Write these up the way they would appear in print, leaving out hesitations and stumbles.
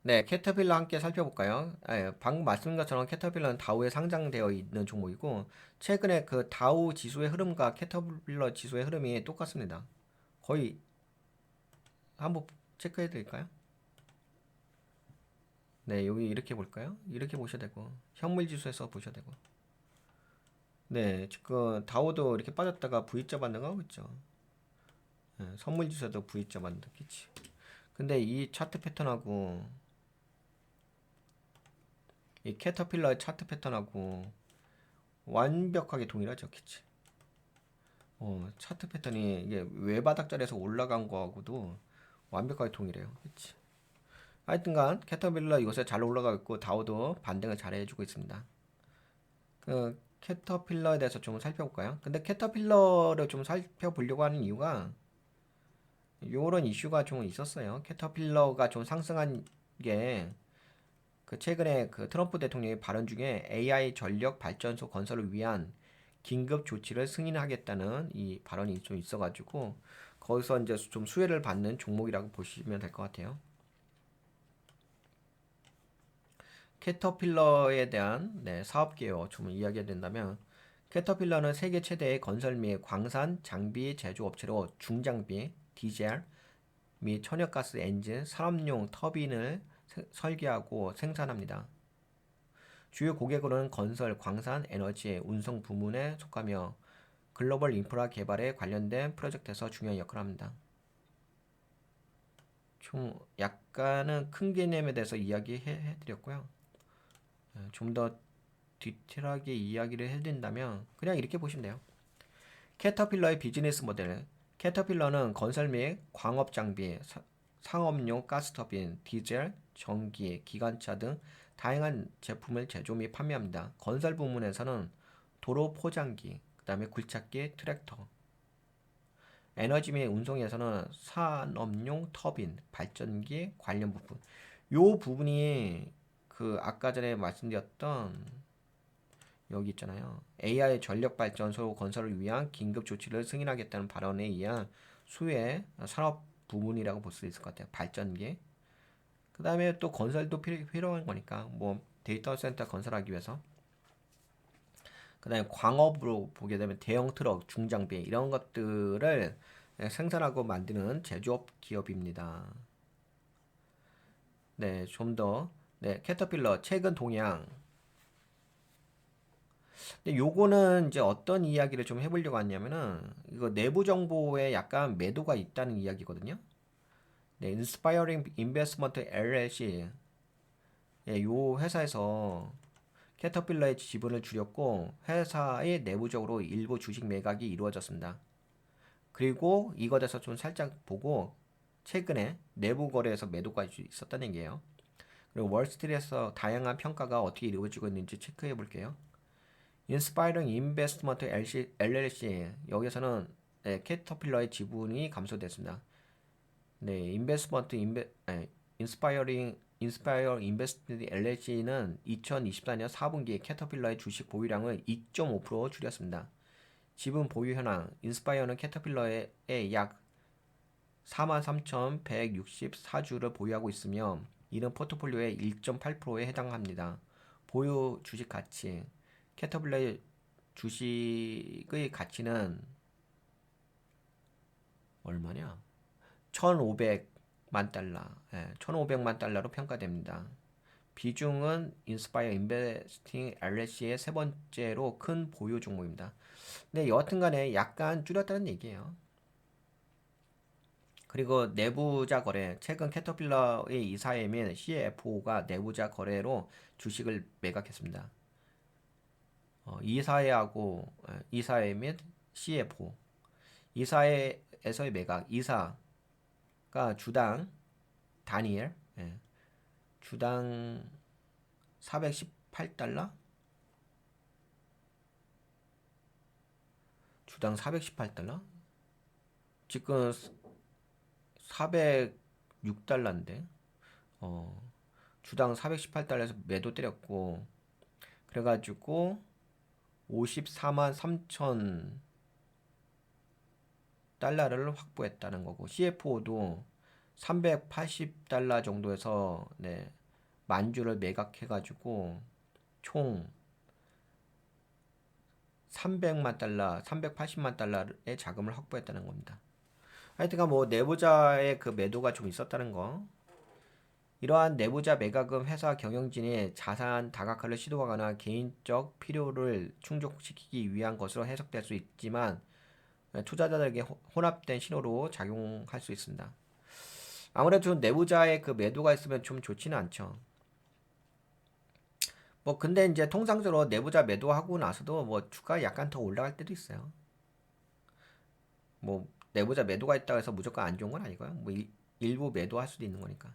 네, 캐터필러 함께 살펴볼까요? 방금 말씀드린 것처럼 캐터필러는 다우에 상장되어 있는 종목이고, 최근에 그 다우 지수의 흐름과 캐터필러 지수의 흐름이 똑같습니다. 거의 한번 체크해 드릴까요? 네, 여기 이렇게 볼까요? 이렇게 보셔야 되고, 현물 지수에서 보셔야 되고. 네, 지금 다우도 이렇게 빠졌다가 V자 반등하고 있죠. 선물 지수도 V자 반등했지. 근데 이 차트 패턴하고, 이 캐터필러의 차트 패턴하고 완벽하게 동일하죠, 그치? 차트 패턴이 이게 외바닥자리에서 올라간 거하고도 완벽하게 동일해요. 그치? 하여튼간 캐터필러 요새 잘 올라가고 있고 다우도 반등을 잘 해주고 있습니다. 그 캐터필러에 대해서 좀 살펴볼까요? 근데 캐터필러를 좀 살펴보려고 하는 이유가 요런 이슈가 좀 있었어요. 캐터필러가 좀 상승한 게 그 최근에 그 트럼프 대통령의 발언 중에 AI 전력 발전소 건설을 위한 긴급 조치를 승인하겠다는 이 발언이 좀 있어가지고 거기서 이제 좀 수혜를 받는 종목이라고 보시면 될 것 같아요. 캐터필러에 대한 사업 개요 좀 이야기가 된다면 캐터필러는 세계 최대의 건설 및 광산 장비 제조업체로 중장비, 디젤 및 천연가스 엔진, 산업용 터빈을 설계하고 생산합니다. 주요 고객으로는 건설, 광산, 에너지, 운송 부문에 속하며 글로벌 인프라 개발에 관련된 프로젝트에서 중요한 역할을 합니다. 좀 약간은 큰 개념에 대해서 이야기해 드렸고요. 좀 더 디테일하게 이야기를 해드린다면 그냥 이렇게 보시면 돼요. 캐터필러의 비즈니스 모델. 캐터필러는 건설 및 광업 장비, 상업용 가스터빈, 디젤, 전기, 기관차 등 다양한 제품을 제조 및 판매합니다. 건설 부문에서는 도로 포장기, 그 다음에 굴착기, 트랙터, 에너지 및 운송에서는 산업용 터빈, 발전기 관련 부분. 요 부분이 그 아까 전에 말씀드렸던 여기 있잖아요. AI 전력 발전소 건설을 위한 긴급 조치를 승인하겠다는 발언에 의한 수혜 산업 부문이라고 볼 수 있을 것 같아요. 발전기. 그 다음에 또 건설도 필요한 거니까 뭐 데이터 센터 건설하기 위해서. 그 다음에 광업으로 보게 되면 대형 트럭, 중장비 이런 것들을 생산하고 만드는 제조업 기업입니다. 네, 좀 더. 네, 캐터필러 최근 동향. 근데 요거는 이제 어떤 이야기를 좀 해보려고 하냐면은 이거 내부 정보에 약간 매도가 있다는 이야기거든요. 네, Inspiring Investment LLC 요 회사에서 캐터필러의 지분을 줄였고 회사의 내부적으로 일부 주식 매각이 이루어졌습니다. 그리고 이것에 대해서 좀 살짝 보고 최근에 내부 거래에서 매도가 있었다는 얘기예요. 그리고 월스트리트에서 다양한 평가가 어떻게 이루어지고 있는지 체크해 볼게요. 인스파이링 인베스트먼트 LLC 여기서는 캐터필러의 지분이 감소됐습니다. 네, 인스파이어 인베스트먼트 LLC는 2024년 4분기 캐터필러의 주식 보유량을 2.5% 줄였습니다. 지분 보유 현황 인스파이어는 캐터필러의 약 43,164주를 보유하고 있으며 이는 포트폴리오의 1.8%에 해당합니다. 보유 주식 가치 캐터필러의 주식의 가치는 얼마냐? 1,500만 달러, 1,500만 달러로 평가됩니다. 비중은 인스파이어 인베스팅 LLC의 세 번째로 큰 보유 종목입니다. 근데 여하튼간에 약간 줄였다는 얘기예요. 그리고 내부자 거래, 최근 캐터필러의 이사회 및 CFO가 내부자 거래로 주식을 매각했습니다. 이사회 및 CFO, 이사회에서의 매각, 이사가 주당 다니엘, 주당 418달러, 주당 418달러, 지금 406달러인데, 주당 418달러에서 매도 때렸고, 그래가지고 54만 3천 달러를 확보했다는 거고 CFO도 $380 정도에서 네, 만주를 매각해가지고 총 300만 달러, 380만 달러의 자금을 확보했다는 겁니다. 하여튼간 뭐 내부자의 그 매도가 좀 있었다는 거. 이러한 내부자 매각은 회사 경영진이 자산 다각화를 시도하거나 개인적 필요를 충족시키기 위한 것으로 해석될 수 있지만 투자자들에게 혼합된 신호로 작용할 수 있습니다. 아무래도 내부자의 그 매도가 있으면 좀 좋지는 않죠. 뭐 근데 이제 통상적으로 내부자 매도하고 나서도 뭐 주가 약간 더 올라갈 때도 있어요. 뭐 내부자 매도가 있다고 해서 무조건 안 좋은 건 아니고요. 뭐 일부 매도할 수도 있는 거니까.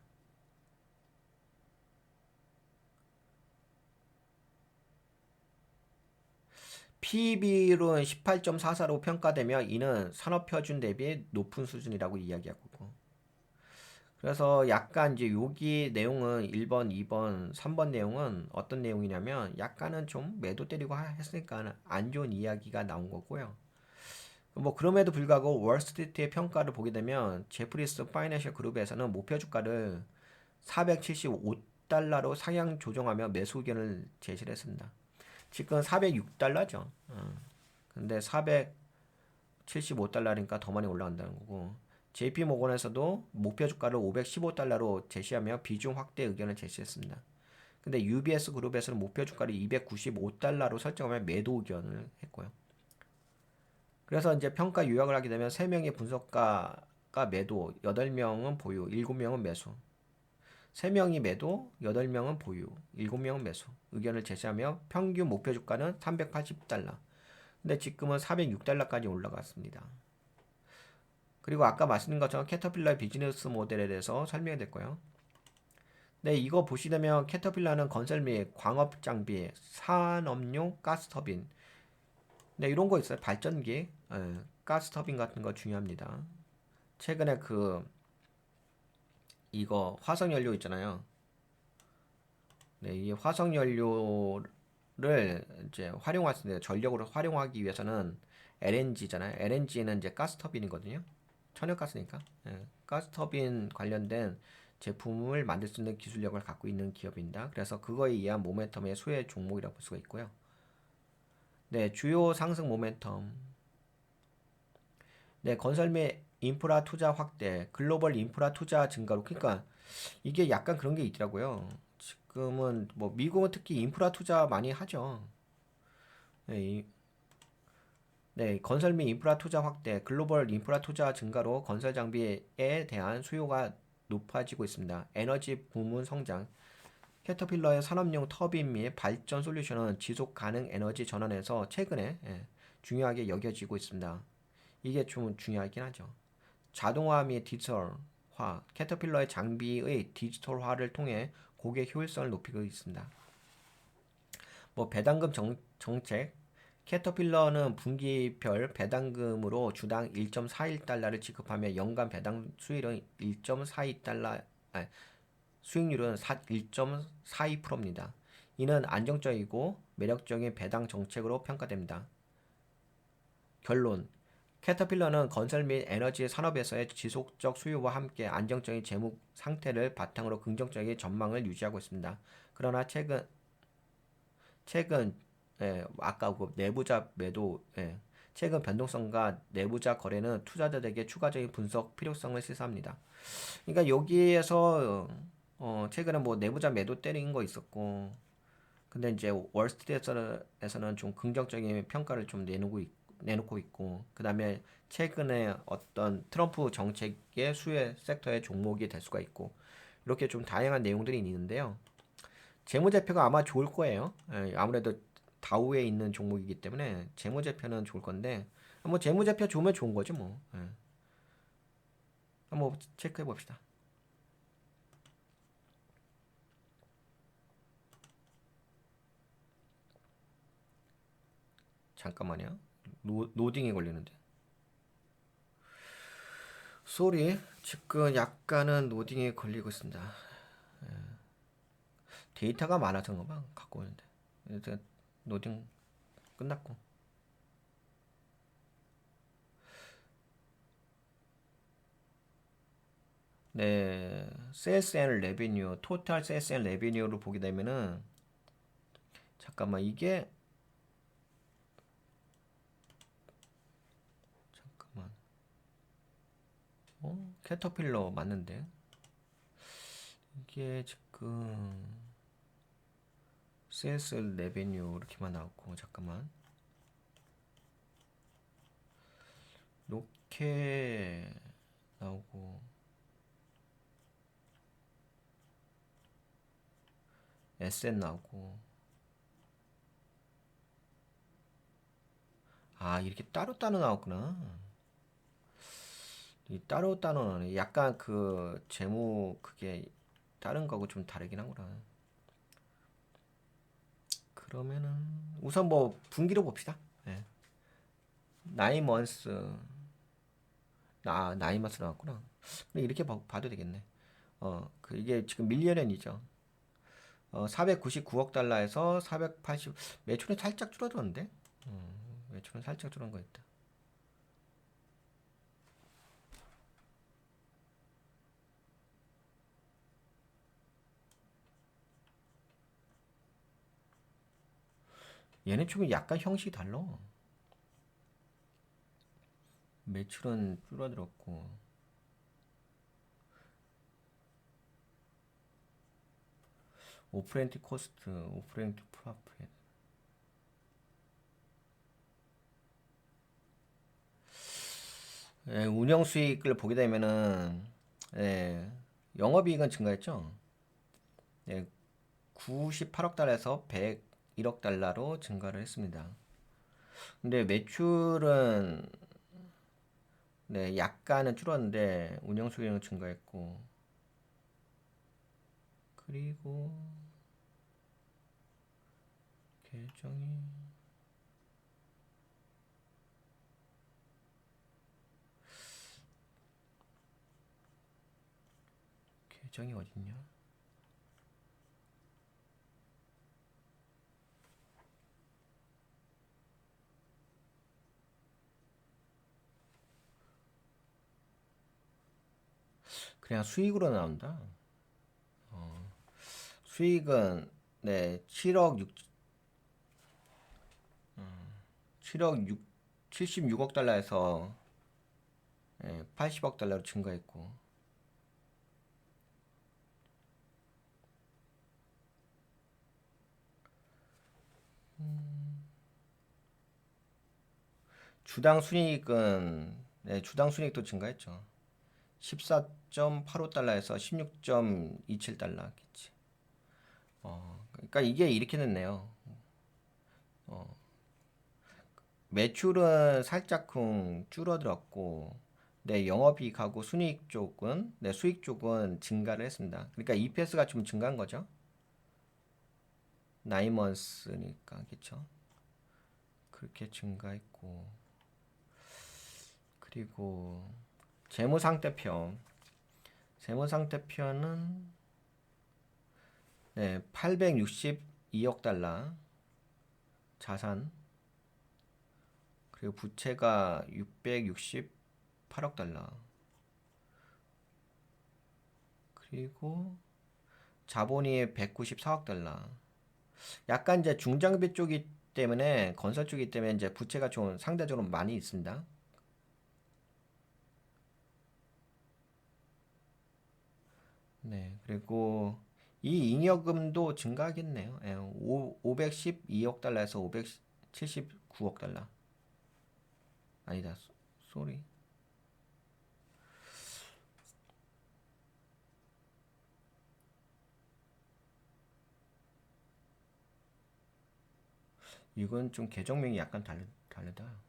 PB율은 18.44로 평가되며 이는 산업표준 대비 높은 수준이라고 이야기하고, 그래서 약간 이제 여기 내용은 1번, 2번, 3번 내용은 어떤 내용이냐면 약간은 좀 매도 때리고 했으니까 안 좋은 이야기가 나온 거고요. 뭐 그럼에도 불구하고 월스트리트의 평가를 보게 되면 제프리스 파이낸셜 그룹에서는 목표 주가를 475달러로 상향 조정하며 매수 의견을 제시를 했습니다. 지금 406달러죠. 근데 475달러니까 더 많이 올라간다는 거고, JP 모건에서도 목표 주가를 515달러로 제시하며 비중 확대 의견을 제시했습니다. 근데 UBS 그룹에서는 목표 주가를 295달러로 설정하며 매도 의견을 했고요. 그래서 이제 평가 요약을 하게 되면 3명의 분석가가 매도, 8명은 보유, 7명은 매수. 3명이 매도, 8명은 보유, 7명은 매수. 의견을 제시하며 평균 목표 주가는 380달러. 근데 지금은 406달러까지 올라갔습니다. 그리고 아까 말씀드린 것처럼 캐터필러의 비즈니스 모델에 대해서 설명이 됐고요. 네, 이거 보시려면 캐터필러는 건설 및 광업 장비, 산업용 가스터빈, 네, 이런 거 있어요. 발전기, 가스터빈 같은 거 중요합니다. 최근에 이거 화석연료 있잖아요. 네, 이 화석연료를 이제 활용할 때 전력으로 활용하기 위해서는 LNG잖아요. LNG는 이제 가스터빈이거든요. 천연가스니까. 가스터빈 관련된 제품을 만들 수 있는 기술력을 갖고 있는 기업입니다. 그래서 그거에 의한 모멘텀의 수혜 종목이라고 볼 수가 있고요. 네, 주요 상승 모멘텀. 네, 건설 및 인프라 투자 확대, 글로벌 인프라 투자 증가로. 그러니까 이게 약간 그런 게 있더라고요. 지금은 뭐 미국은 특히 인프라 투자 많이 하죠. 네, 네, 건설 및 인프라 투자 확대, 글로벌 인프라 투자 증가로 건설 장비에 대한 수요가 높아지고 있습니다. 에너지 부문 성장, 캐터필러의 산업용 터빈 및 발전 솔루션은 지속 가능 에너지 전환에서 최근에 중요하게 여겨지고 있습니다. 이게 좀 중요하긴 하죠. 자동화 및 디지털화, 캐터필러의 장비의 디지털화를 통해 고객 효율성을 높이고 있습니다. 뭐 배당금 정책, 캐터필러는 분기별 배당금으로 주당 1.41달러를 지급하며 연간 배당 수익률은 1.42달러, 수익률은 1.42%입니다. 이는 안정적이고 매력적인 배당 정책으로 평가됩니다. 결론, 캐터필러는 건설 및 에너지 산업에서의 지속적 수요와 함께 안정적인 재무 상태를 바탕으로 긍정적인 전망을 유지하고 있습니다. 그러나 최근 아까 그 내부자 매도, 최근 변동성과 내부자 거래는 투자자들에게 추가적인 분석 필요성을 시사합니다. 그러니까 여기에서 최근에 뭐 내부자 매도 때린 거 있었고, 근데 이제 월스트리트에서는 좀 긍정적인 평가를 좀 내놓고 있고, 그 다음에 최근에 어떤 트럼프 정책의 수혜 섹터의 종목이 될 수가 있고, 이렇게 좀 다양한 내용들이 있는데요. 재무제표가 아마 좋을 거예요. 아무래도 다우에 있는 종목이기 때문에 재무제표는 좋을 건데, 뭐 재무제표 좋으면 좋은 거지 뭐. 한번 체크해 봅시다. 잠깐만요. 로딩이 걸리는데. 쏘리, 지금 약간은 로딩이 걸리고 있습니다. 데이터가 많아서 그런가 봐. 갖고 오는데. 일단 로딩 끝났고. 네, sales and revenue, total sales and revenue를 보게 되면은 잠깐만 이게 잠깐만 캐터필러 맞는데 이게 지금 sales and revenue 이렇게만 나오고 잠깐만 이렇게 나오고 SN 나오고 아 이렇게 따로따로 나왔구나. 이 따로따로 나오네. 약간 그 재무 그게 다른 거하고 좀 다르긴 하구나. 그러면은 우선 뭐 분기로 봅시다. 네. 나인먼스 나인먼스 나왔구나. 근데 이렇게 봐도 되겠네. 그 이게 지금 밀리언엔이죠. 499억 달러에서 480 매출은 살짝 줄어들었는데. 매출은 살짝 줄은 거 있다. 얘네 쪽은 약간 형식이 달라. 매출은 줄어들었고 오프렌트 코스트, 오프렌트 프로핏. 예, 운영 수익을 보게 되면은 예, 영업이익은 증가했죠. 예, 98억 달러에서 101억 달러로 증가를 했습니다. 근데 매출은 네, 약간은 줄었는데 운영 수익은 증가했고 그리고 계정이 계정이 어딨냐? 그냥 수익으로 나온다. 수익은 네, 7억 6 76억 달러에서 80억 달러로 증가했고 주당 순이익은 네, 주당 순이익도 증가했죠. 14.85달러에서 16.27달러겠지. 그러니까 이게 이렇게 됐네요. 매출은 살짝쿵 줄어들었고 네, 영업이익하고 순이익 쪽은 네, 수익 쪽은 증가를 했습니다. 그러니까 EPS가 좀 증가한 거죠. 9months니까 그렇죠. 그렇게 증가했고 그리고 재무상태표 재무상태표는 네, 862억 달러 자산 그리고 부채가 668억 달러 그리고 자본이 194억 달러 약간 이제 중장비 쪽이 때문에 건설 쪽이기 때문에 이제 부채가 좀 상대적으로 많이 있습니다. 네, 그리고 이 잉여금도 증가하겠네요. 예, 512억 달러에서 579억 달러. 아니다, 쏘리. 이건 좀 계정명이 약간 다르다.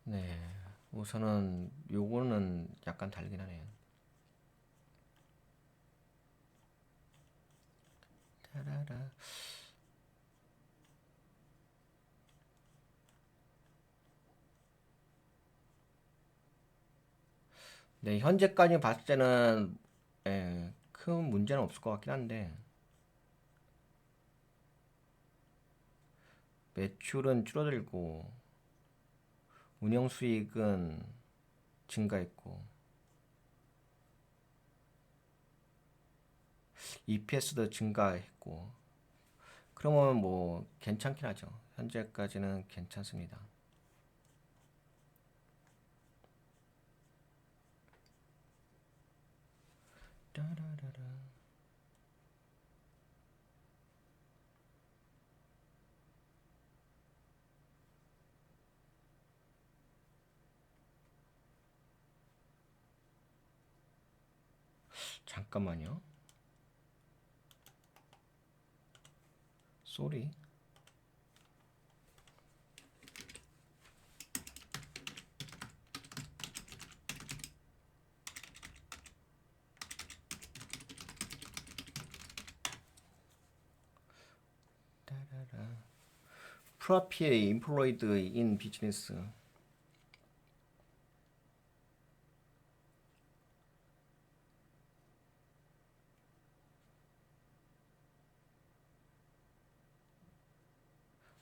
네, 우선은 요거는 약간 다르긴 하네요. 타라라. 네, 현재까지 봤을 때는 큰 문제는 없을 것 같긴 한데 매출은 줄어들고 운영 수익은 증가했고 EPS도 증가했고 그러면 뭐 괜찮긴 하죠. 현재까지는 괜찮습니다. 따라라라. 잠깐만요. 쏘리. 따라라. 프로피에 인플로이드 인 비즈니스.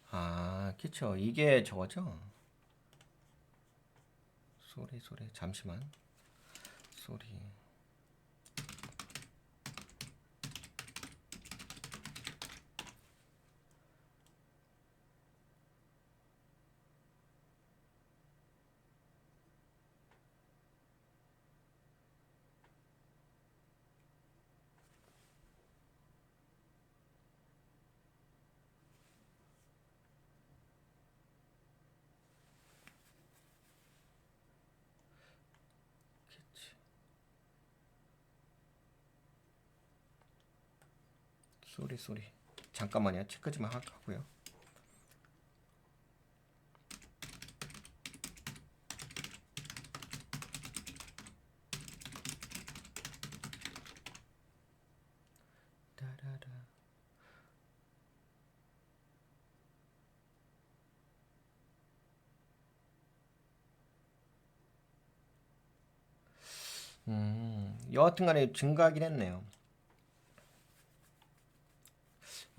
아, 그쵸. 이게 저거죠. 쏘리. 잠시만. 쏘리. 쏘리. 잠깐만요. 체크 좀 하고요. 따라라. 여하튼간에 증가하긴 했네요.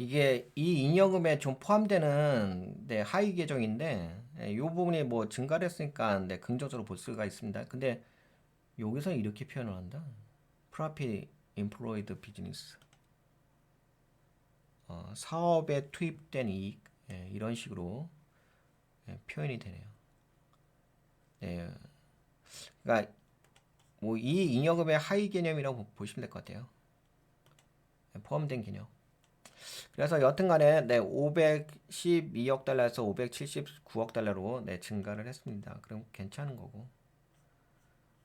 이게 이 잉여금에 좀 포함되는 네, 하위 계정인데 이 부분이 뭐 증가를 했으니까 네, 긍정적으로 볼 수가 있습니다. 근데 여기서 이렇게 표현을 한다. 프라피 인플로이드 비즈니스 사업에 투입된 이익 이런 식으로 표현이 되네요. 네, 그러니까 뭐 이 잉여금의 하위 개념이라고 보시면 될 것 같아요. 포함된 개념. 그래서 여튼간에 네, 512억 달러에서 579억 달러로 네, 증가를 했습니다. 그럼 괜찮은 거고.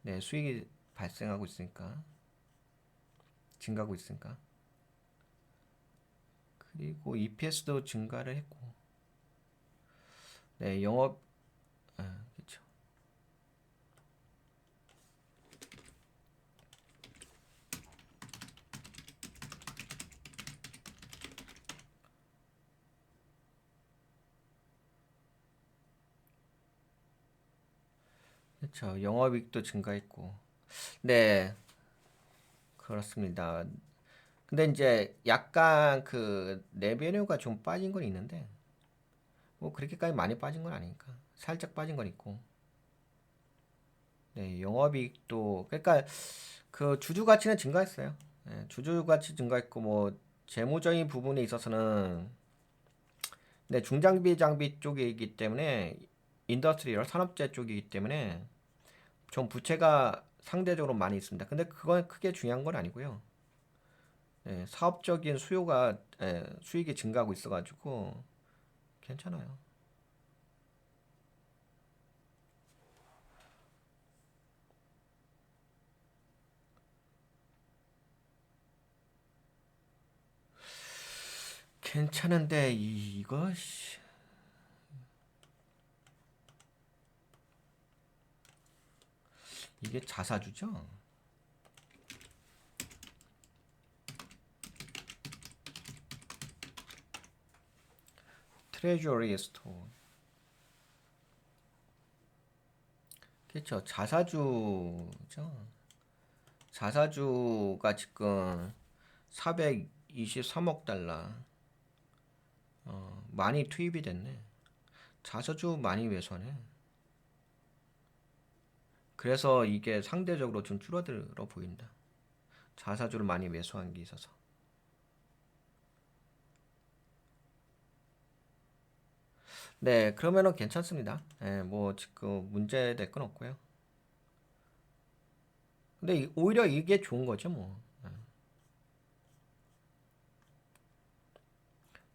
네, 수익이 발생하고 있으니까 증가하고 있으니까. 그리고 EPS도 증가를 했고. 네, 영업 그렇죠. 그렇죠. 영업이익도 증가했고. 네, 그렇습니다. 근데 이제 약간 그 레베뉴가 좀 빠진 건 있는데 뭐 그렇게까지 많이 빠진 건 아니니까 살짝 빠진 건 있고. 네, 영업이익도 그러니까 그 주주 가치는 증가했어요. 네, 주주 가치 증가했고 뭐 재무적인 부분에 있어서는 네, 중장비 장비 쪽이기 때문에 인더스트리얼 산업재 쪽이기 때문에 좀 부채가 상대적으로 많이 있습니다. 근데 그건 크게 중요한 건 아니고요. 네, 사업적인 수요가 수익이 증가하고 있어가지고 괜찮아요. 괜찮은데 이거 이게 자사주죠? 트레저리 스토어. 그렇죠. 자사주죠. 자사주가 지금 423억 달러 많이 투입이 됐네. 자사주 많이 매수하네. 그래서 이게 상대적으로 좀 줄어들어 보인다. 자사주를 많이 매수한 게 있어서. 네, 그러면은 괜찮습니다. 예, 뭐 지금 문제될 건 없고요. 근데 오히려 이게 좋은 거죠, 뭐. 예.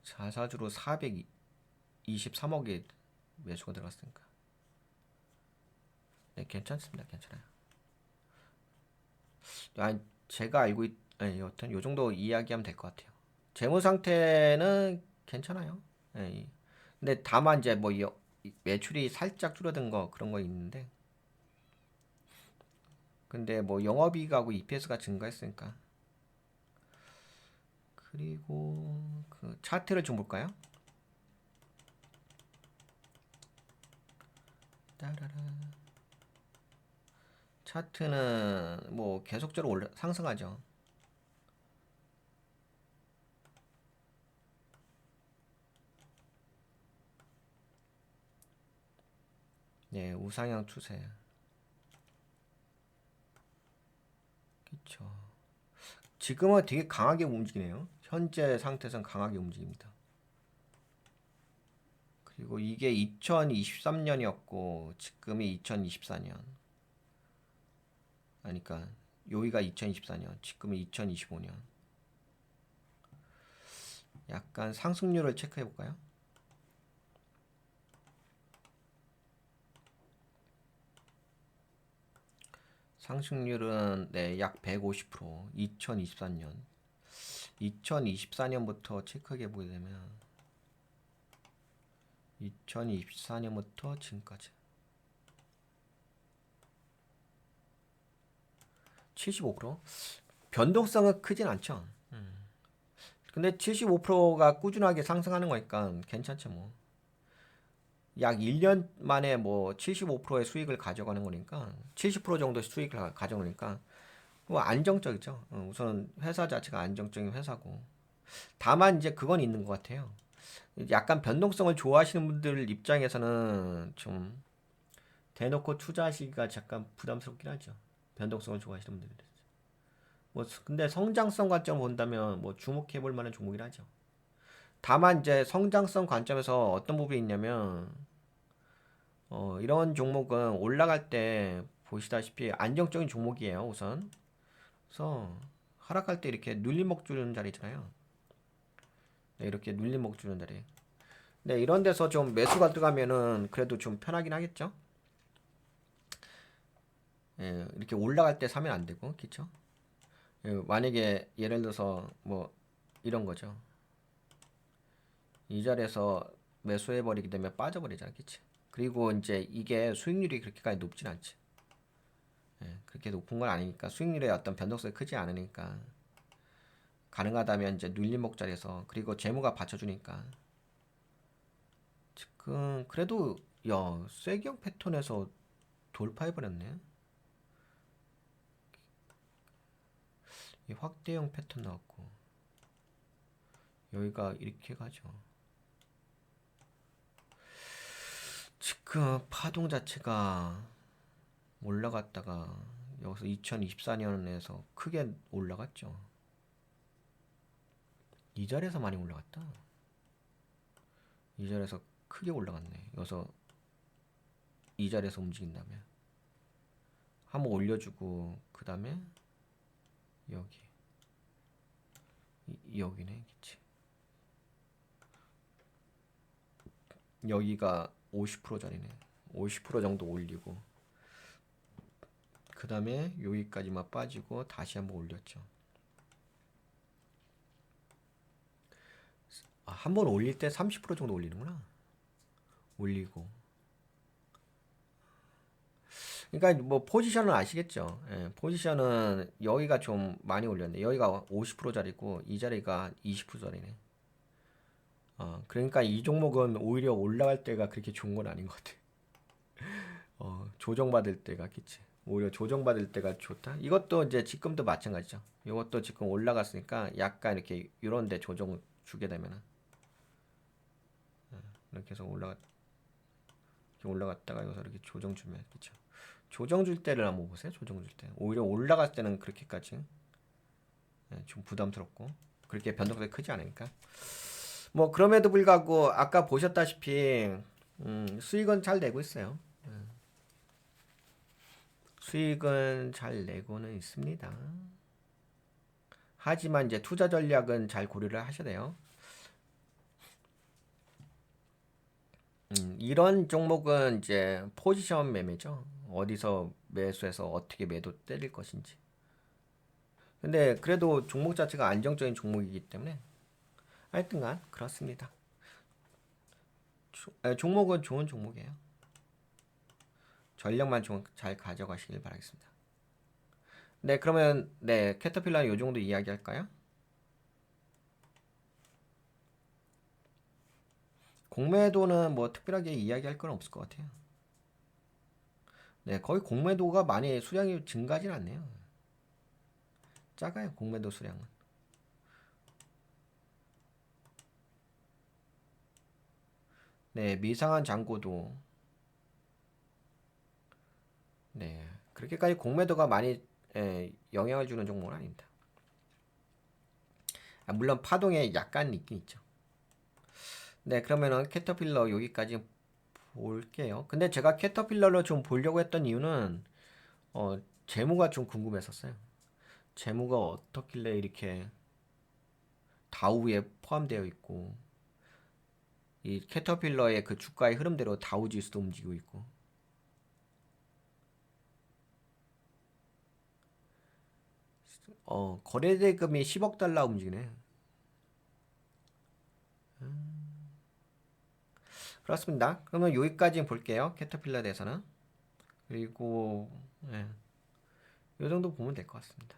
자사주로 423억이 매수가 들어갔으니까. 네, 괜찮습니다. 괜찮아요. 아니, 제가 알고 아니, 여튼 요 정도 이야기하면 될 것 같아요. 재무 상태는 괜찮아요. 예. 근데 다만 이제 뭐 매출이 살짝 줄어든 거 그런 거 있는데 근데 뭐 영업이익하고 EPS가 증가했으니까. 그리고 그 차트를 좀 볼까요? 따라라. 차트는 뭐 계속적으로 상승하죠. 네, 우상향 추세. 그쵸. 지금은 되게 강하게 움직이네요. 현재 상태에선 강하게 움직입니다. 그리고 이게 2023년이었고 지금이 2024년. 그러니까 여기가 2024년, 지금이 2025년. 약간 상승률을 체크해 볼까요? 상승률은 네, 약 150%. 2024년. 2024년부터 체크해 보게 되면 2024년부터 지금까지 75%? 변동성은 크진 않죠. 근데 75%가 꾸준하게 상승하는 거니까 괜찮죠 뭐. 약 1년 만에 뭐 75%의 수익을 가져가는 거니까 70% 정도 수익을 가져오니까 뭐 안정적이죠. 우선 회사 자체가 안정적인 회사고. 다만 이제 그건 있는 것 같아요. 약간 변동성을 좋아하시는 분들 입장에서는 좀 대놓고 투자하시기가 잠깐 부담스럽긴 하죠. 변동성을 좋아하시는 분들. 뭐 근데 성장성 관점 본다면 뭐 주목해 볼 만한 종목이라 하죠. 다만 이제 성장성 관점에서 어떤 부분이 있냐면 이런 종목은 올라갈 때 보시다시피 안정적인 종목이에요, 우선. 그래서 하락할 때 이렇게 눌림목 주는 자리 있잖아요. 네, 이렇게 눌림목 주는 자리. 네, 이런 데서 좀 매수가 들어가면은 그래도 좀 편하긴 하겠죠. 예, 이렇게 올라갈 때 사면 안 되고, 그쵸? 예, 만약에 예를 들어서 뭐 이런 거죠. 이 자리에서 매수해 버리게 되면 빠져버리잖아, 그치? 그리고 이제 이게 수익률이 그렇게까지 높진 않지. 예, 그렇게 높은 건 아니니까 수익률의 어떤 변동성이 크지 않으니까 가능하다면 이제 눌림목 자리에서 그리고 재무가 받쳐주니까 지금 그래도 야 쐐기형 패턴에서 돌파해버렸네. 이 확대형 패턴 나왔고 여기가 이렇게 가죠. 지금 파동 자체가 올라갔다가 여기서 2024년에서 크게 올라갔죠. 이 자리에서 많이 올라갔다. 이 자리에서 크게 올라갔네. 여기서 이 자리에서 움직인다면 한번 올려주고 그 다음에 여기 여기네, 그치? 여기가 50% 전이네. 50% 정도 올리고 그 다음에 여기까지만 빠지고 다시 한번 올렸죠. 한 번 올릴 때 30% 정도 올리는구나. 올리고 그러니까 뭐 포지션은 아시겠죠? 예, 포지션은 여기가 좀 많이 올렸네. 여기가 50%짜리고 이 자리가 20%짜리네. 그러니까 이 종목은 오히려 올라갈 때가 그렇게 좋은 건 아닌 것 같아. 조정받을 때가 그치. 오히려 조정받을 때가 좋다. 이것도 이제 지금도 마찬가지죠. 이것도 지금 올라갔으니까 약간 이렇게 이런 데 조정 주게 되면은 이렇게 해서 올라갔다가 여기서 이렇게 조정 주면 그쵸. 조정 줄 때를 한번 보세요. 조정 줄 때. 오히려 올라갈 때는 그렇게까지 좀 부담스럽고 그렇게 변동성이 크지 않으니까. 뭐 그럼에도 불구하고 아까 보셨다시피 수익은 잘 내고 있어요. 수익은 잘 내고는 있습니다. 하지만 이제 투자 전략은 잘 고려를 하셔야 돼요. 이런 종목은 이제 포지션 매매죠. 어디서 매수해서 어떻게 매도 때릴 것인지. 근데 그래도 종목 자체가 안정적인 종목이기 때문에 하여튼간 그렇습니다. 종목은 좋은 종목이에요. 전략만 좀 잘 가져가시길 바라겠습니다. 네, 그러면 네, 캐터필러는 요 정도 이야기할까요? 공매도는 뭐 특별하게 이야기할 건 없을 것 같아요. 네, 거의 공매도가 많이 수량이 증가하진 않네요. 작아요, 공매도 수량은. 네, 미상한 잔고도 네, 그렇게까지 공매도가 많이 영향을 주는 종목은 아닙니다. 물론 파동에 약간 있긴 있죠. 네, 그러면은 캐터필러 여기까지 볼게요. 근데 제가 캐터필러를 좀 보려고 했던 이유는 재무가 좀 궁금했었어요. 재무가 어떻길래 이렇게 다우에 포함되어 있고 이 캐터필러의 그 주가의 흐름대로 다우 지수도 움직이고 있고 거래대금이 10억 달러 움직이네. 그렇습니다. 그러면 여기까지 볼게요. 캐터필러에 대해서는. 그리고 이 정도 보면 될 것 같습니다.